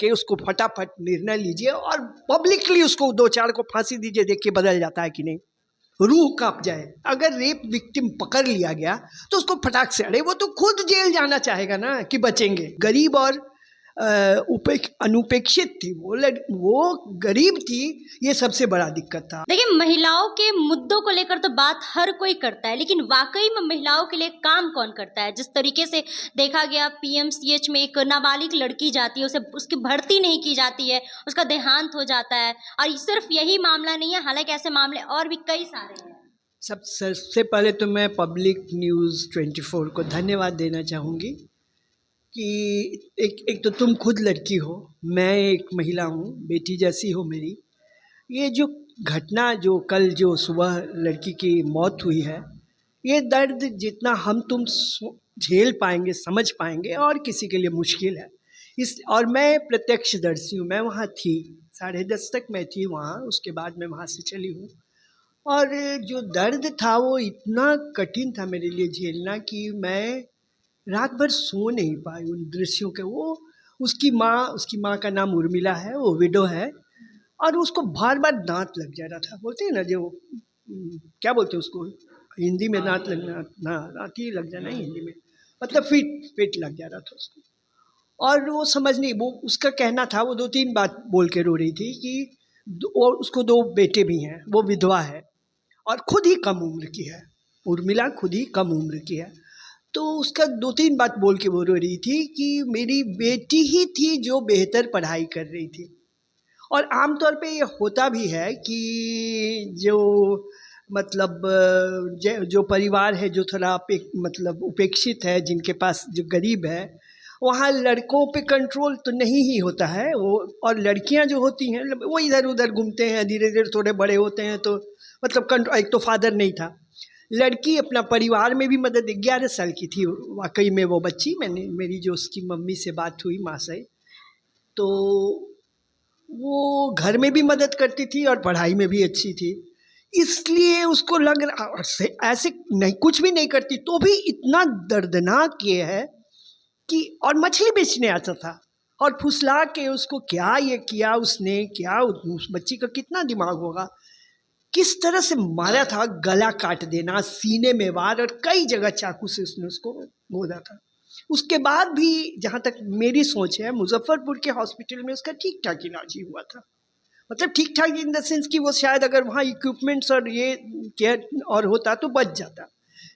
के उसको फटाफट निर्णय लीजिए और पब्लिकली उसको 2-4 को फांसी दीजिए, देखिए बदल जाता है कि नहीं। रूह कांप जाए। अगर रेप विक्टिम पकड़ लिया गया तो उसको फटाक से, अरे वो तो खुद जेल जाना चाहेगा ना कि बचेंगे। गरीब और अनुपेक्षित थी वो गरीब थी, ये सबसे बड़ा दिक्कत था। देखिए, महिलाओं के मुद्दों को लेकर तो बात हर कोई करता है, लेकिन वाकई में महिलाओं के लिए काम कौन करता है? जिस तरीके से देखा गया पीएमसीएच में एक नाबालिग लड़की जाती है, उसे उसकी भर्ती नहीं की जाती है, उसका देहांत हो जाता है। और सिर्फ यही मामला नहीं है, हालांकि ऐसे मामले और भी कई सारे हैं। सबसे पहले तो मैं पब्लिक न्यूज़ 24 को धन्यवाद देना चाहूँगी कि एक तो तुम खुद लड़की हो, मैं एक महिला हूँ, बेटी जैसी हो मेरी। ये जो घटना जो कल जो सुबह लड़की की मौत हुई है, ये दर्द जितना हम तुम झेल पाएंगे, समझ पाएंगे, और किसी के लिए मुश्किल है। और मैं प्रत्यक्षदर्शी हूँ, मैं वहाँ थी, 10:30 तक मैं थी वहाँ, उसके बाद मैं वहाँ से चली हूँ। और जो दर्द था वो इतना कठिन था मेरे लिए झेलना कि मैं रात भर सो नहीं पाई उन दृश्यों के। वो उसकी माँ का नाम उर्मिला है, वो विडो है, और उसको बार बार दांत लग जा रहा था। बोलते हैं ना जो क्या बोलते हैं उसको हिंदी में, दांत लगना, दांत ही लग जाना हिंदी में, मतलब फिट लग जा रहा था उसको। और वो समझ नहीं, वो उसका कहना था, वो 2-3 बात बोल के रो रही थी कि और उसको 2 बेटे भी हैं, वो विधवा है और खुद ही कम उम्र की है। उर्मिला खुद ही कम उम्र की है। तो उसका 2-3 बात बोल के वो रो रही थी कि मेरी बेटी ही थी जो बेहतर पढ़ाई कर रही थी। और आमतौर पे ये होता भी है कि जो मतलब जो परिवार है जो थोड़ा मतलब उपेक्षित है, जिनके पास जो गरीब है, वहाँ लड़कों पे कंट्रोल तो नहीं ही होता है वो, और लड़कियाँ जो होती हैं वो इधर उधर घूमते हैं, धीरे धीरे थोड़े बड़े होते हैं तो मतलब कंट्रोल। एक तो फादर नहीं था, लड़की अपना परिवार में भी मदद, 11 साल की थी वाकई में वो बच्ची। मेरी जो उसकी मम्मी से बात हुई, माँ से, तो वो घर में भी मदद करती थी और पढ़ाई में भी अच्छी थी। इसलिए उसको लग रहा ऐसे नहीं, कुछ भी नहीं करती तो भी इतना दर्दनाक ये है कि, और मछली बेचने आता था और फुसला के उसको क्या ये किया उसने, क्या उस बच्ची का कितना दिमाग होगा, किस तरह से मारा था, गला काट देना, सीने में वार, और कई जगह चाकू से उसने उसको गोदा था। उसके बाद भी जहाँ तक मेरी सोच है, मुजफ्फरपुर के हॉस्पिटल में उसका ठीक ठाक इलाज ही हुआ था। मतलब ठीक ठाक इन द सेंस कि वो शायद अगर वहाँ इक्विपमेंट्स और ये केयर और होता तो बच जाता।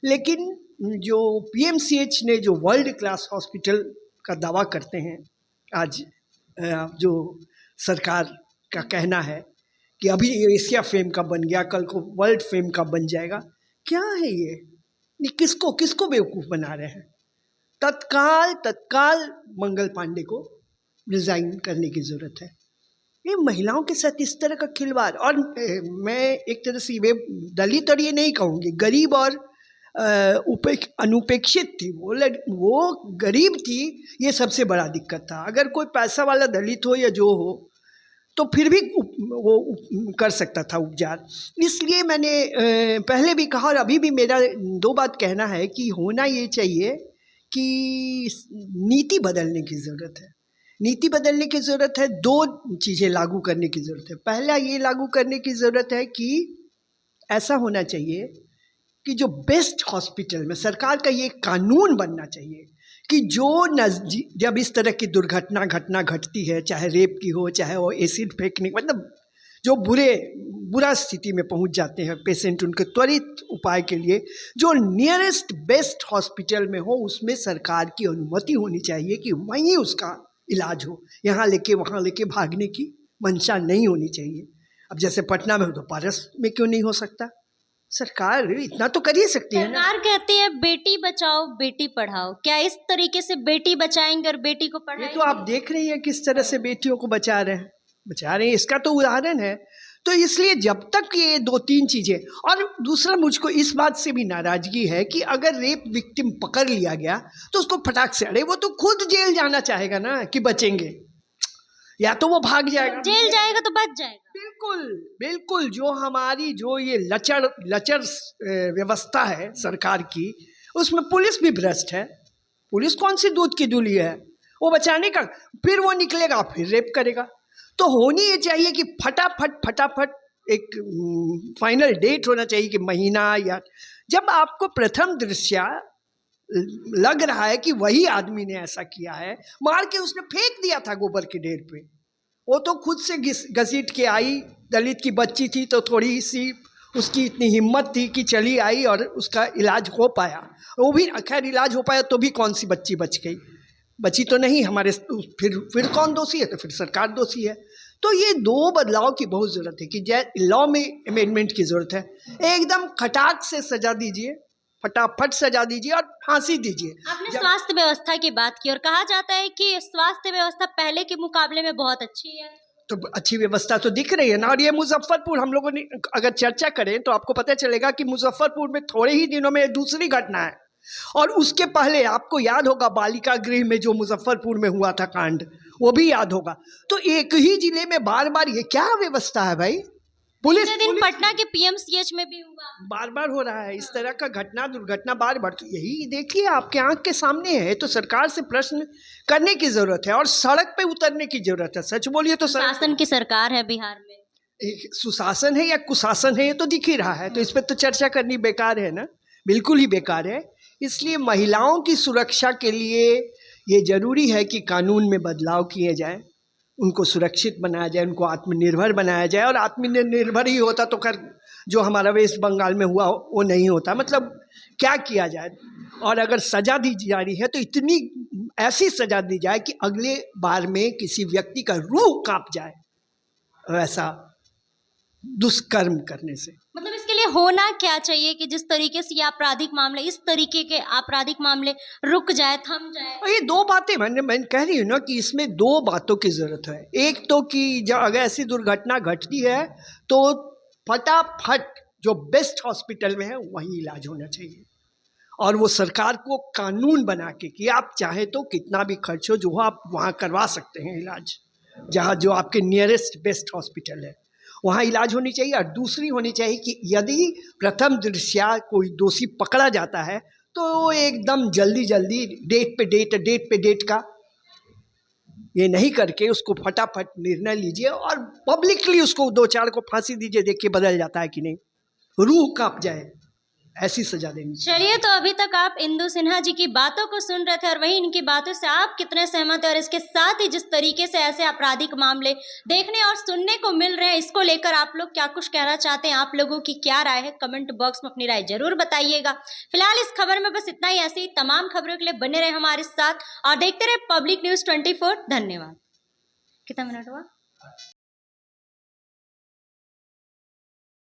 लेकिन जो पीएमसीएच ने जो वर्ल्ड क्लास हॉस्पिटल का दावा करते हैं, आज जो सरकार का कहना है कि अभी एशिया फेम का बन गया, कल को वर्ल्ड फेम का बन जाएगा, क्या है ये किसको बेवकूफ़ बना रहे हैं? तत्काल मंगल पांडे को रिजाइन करने की ज़रूरत है। ये महिलाओं के साथ इस तरह का खिलवाड़, और मैं एक तरह से वे दलित और ये नहीं कहूँगी, गरीब और अनुपेक्षित थी वो गरीब थी, ये सबसे बड़ा दिक्कत था। अगर कोई पैसा वाला दलित हो या जो हो तो फिर भी वो कर सकता था उपचार। इसलिए मैंने पहले भी कहा और अभी भी मेरा 2 बात कहना है कि होना ये चाहिए कि नीति बदलने की ज़रूरत है। नीति बदलने की ज़रूरत है, 2 चीज़ें लागू करने की ज़रूरत है। पहला ये लागू करने की ज़रूरत है कि ऐसा होना चाहिए कि जो बेस्ट हॉस्पिटल में, सरकार का ये कानून बनना चाहिए कि जब इस तरह की घटना घटती है, चाहे रेप की हो, चाहे वो एसिड फेंकने, मतलब जो बुरा स्थिति में पहुंच जाते हैं पेशेंट, उनके त्वरित उपाय के लिए जो नियरेस्ट बेस्ट हॉस्पिटल में हो, उसमें सरकार की अनुमति होनी चाहिए कि वहीं उसका इलाज हो। यहाँ लेके वहाँ लेके भागने की मंशा नहीं होनी चाहिए। अब जैसे पटना में हो तो पारस में क्यों नहीं हो सकता? सरकार इतना तो कर ही सकती है ना। सरकार कहती है बेटी बचाओ बेटी पढ़ाओ, क्या इस तरीके से बेटी बचाएंगे और बेटी को पढ़ाएंगे? ये तो आप देख रही हैं किस तरह से बेटियों को बचा रहे हैं, इसका तो उदाहरण है। तो इसलिए जब तक ये 2-3 चीजें, और दूसरा मुझको इस बात से भी नाराजगी है कि अगर रेप विक्टिम पकड़ लिया गया तो उसको फटाक से, अरे वो तो खुद जेल जाना चाहेगा ना कि बचेंगे, या तो वो भाग जाएगा, जेल जाएगा तो बच जाएगा। बिल्कुल जो हमारी जो ये लचर व्यवस्था है सरकार की, उसमें पुलिस भी भ्रष्ट है। पुलिस कौन सी दूध की दूली है? वो बचाने का, फिर वो निकलेगा फिर रेप करेगा। तो होनी ये चाहिए कि फटाफट एक फाइनल डेट होना चाहिए कि महीना, या जब आपको प्रथम दृष्टया लग रहा है कि वही आदमी ने ऐसा किया है, मार के उसने फेंक दिया था गोबर के ढेर पे, वो तो खुद से घसीट के आई, दलित की बच्ची थी तो थोड़ी सी उसकी इतनी हिम्मत थी कि चली आई और उसका इलाज हो पाया। वो भी खैर इलाज हो पाया तो भी कौन सी बच्ची बच गई, बची तो नहीं हमारे, फिर कौन दोषी है? तो फिर सरकार दोषी है। तो ये दो बदलाव की बहुत ज़रूरत है कि लॉ में अमेंडमेंट की ज़रूरत है। एकदम खटाक से सजा दीजिए, फटाफट सजा दीजिए और फांसी दीजिए। आपने स्वास्थ्य व्यवस्था की बात की और कहा जाता है कि स्वास्थ्य व्यवस्था पहले के मुकाबले में बहुत अच्छी है। तो अच्छी व्यवस्था तो दिख रही है ना। और ये मुजफ्फरपुर हम लोगों ने अगर चर्चा करें तो आपको पता चलेगा कि मुजफ्फरपुर में थोड़े ही दिनों में दूसरी घटना है, और उसके पहले आपको याद होगा बालिका गृह में जो मुजफ्फरपुर में हुआ था कांड, वो भी याद होगा। तो एक ही जिले में बार बार ये क्या व्यवस्था है भाई? पुलिस दिन पटना के पीएमसीएच में भी हुआ, बार बार हो रहा है इस तरह का घटना, दुर्घटना बार बार। तो यही देखिए आपके आंख के सामने है, तो सरकार से प्रश्न करने की जरूरत है और सड़क पे उतरने की जरूरत है। सच बोलिए तो शासन की सरकार है बिहार में, सुशासन है या कुशासन है ये तो दिख ही रहा है, तो इस पर तो चर्चा करनी बेकार है ना, बिल्कुल ही बेकार है। इसलिए महिलाओं की सुरक्षा के लिए ये जरूरी है कि कानून में बदलाव किए जाए, उनको सुरक्षित बनाया जाए, उनको आत्मनिर्भर बनाया जाए। और आत्मनिर्भर ही होता तो खैर जो हमारा वेस्ट बंगाल में हुआ वो नहीं होता। मतलब क्या किया जाए, और अगर सजा दी जा रही है तो इतनी ऐसी सजा दी जाए कि अगले बार में किसी व्यक्ति का रूह कांप जाए वैसा दुष्कर्म करने से। मतलब इसके लिए होना क्या चाहिए कि जिस तरीके से ये आपराधिक मामले, इस तरीके के आपराधिक मामले रुक जाए, थम जाए? और ये दो बातें मैं कह रही हूँ ना कि इसमें दो बातों की जरूरत है। एक तो कि जब अगर ऐसी दुर्घटना घटती है तो फटाफट जो बेस्ट हॉस्पिटल में है वहीं इलाज होना चाहिए, और वो सरकार को कानून बना के कि आप चाहे तो कितना भी खर्च हो जो आप वहाँ करवा सकते हैं इलाज, जहाँ जो आपके नियरेस्ट बेस्ट हॉस्पिटल है वहाँ इलाज होनी चाहिए। और दूसरी होनी चाहिए कि यदि प्रथम दृष्टया कोई दोषी पकड़ा जाता है तो एकदम जल्दी डेट पे डेट का ये नहीं करके उसको फटाफट निर्णय लीजिए और पब्लिकली उसको 2-4 को फांसी दीजिए, देखिए बदल जाता है कि नहीं, रूह कांप जाए, ऐसी सजा देनी चाहिए। चलिए, तो अभी तक आप इंदु सिन्हा जी की बातों को सुन रहे थे और वही इनकी बातों से आप कितने सहमत हैं, और इसके साथ ही जिस तरीके से ऐसे आपराधिक मामले देखने और सुनने को मिल रहे हैं, इसको लेकर आप लोग क्या कुछ कहना चाहते हैं? आप लोगों की क्या राय है? कमेंट बॉक्स में अपनी राय जरूर बताइएगा। फिलहाल इस खबर में बस इतना ही। ऐसे ही तमाम खबरों के लिए बने रहे हमारे साथ और देखते रहे पब्लिक न्यूज़ 24। धन्यवाद। कितना मिनट हुआ?